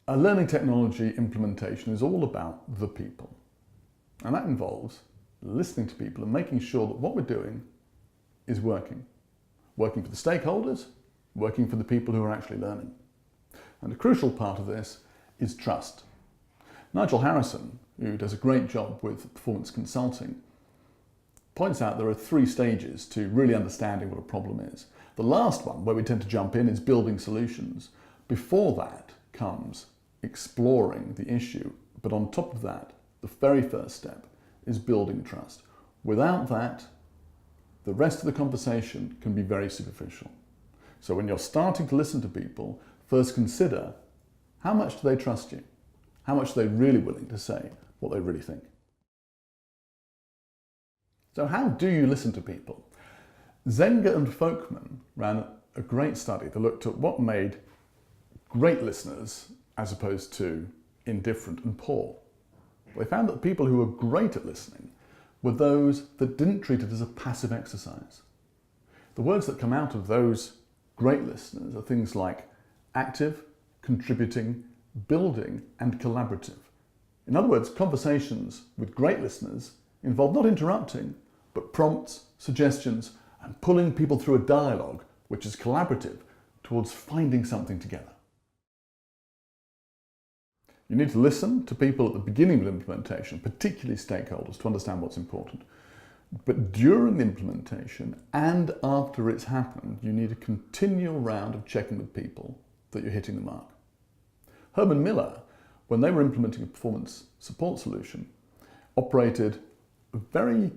A learning technology implementation is all about the people. And that involves listening to people and making sure that what we're doing is working. Working for the stakeholders, working for the people who are actually learning. And a crucial part of this is trust. Nigel Harrison, who does a great job with performance consulting, points out there are 3 stages to really understanding what a problem is. The last one, where we tend to jump in, is building solutions. Before that comes exploring the issue, but on top of that, the very first step is building trust. Without that, the rest of the conversation can be very superficial. So when you're starting to listen to people, first consider how much do they trust you? How much are they really willing to say what they really think? So how do you listen to people? Zenger and Folkman ran a great study that looked at what made great listeners as opposed to indifferent and poor. They found that people who were great at listening were those that didn't treat it as a passive exercise. The words that come out of those great listeners are things like active, contributing, building, and collaborative. In other words, conversations with great listeners involve not interrupting, but prompts, suggestions, and pulling people through a dialogue which is collaborative towards finding something together. You need to listen to people at the beginning of implementation, particularly stakeholders, to understand what's important. But during the implementation and after it's happened, you need a continual round of checking with people that you're hitting the mark. Herman Miller, when they were implementing a performance support solution, operated a very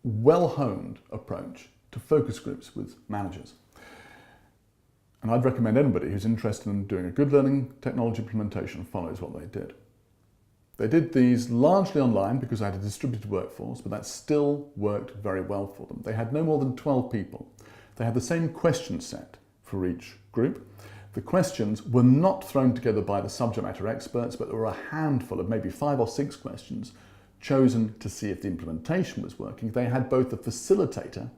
well-honed approach to focus groups with managers. And I'd recommend anybody who's interested in doing a good learning technology implementation follows what they did. They did these largely online because they had a distributed workforce, but that still worked very well for them. They had no more than 12 people. They had the same question set for each group. The questions were not thrown together by the subject matter experts, but there were a handful of maybe 5 or 6 questions chosen to see if the implementation was working. They had both a facilitator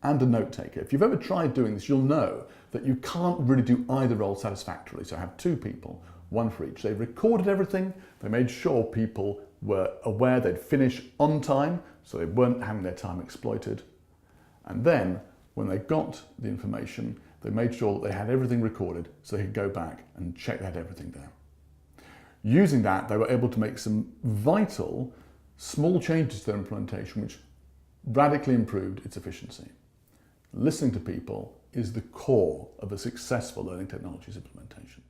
and a note taker. If you've ever tried doing this, you'll know that you can't really do either role satisfactorily. So have 2 people, 1 for each. They recorded everything. They made sure people were aware they'd finish on time, so they weren't having their time exploited. And then when they got the information, they made sure that they had everything recorded so they could go back and check they had everything down. Using that, they were able to make some vital small changes to their implementation which radically improved its efficiency. Listening to people is the core of a successful learning technologies implementation.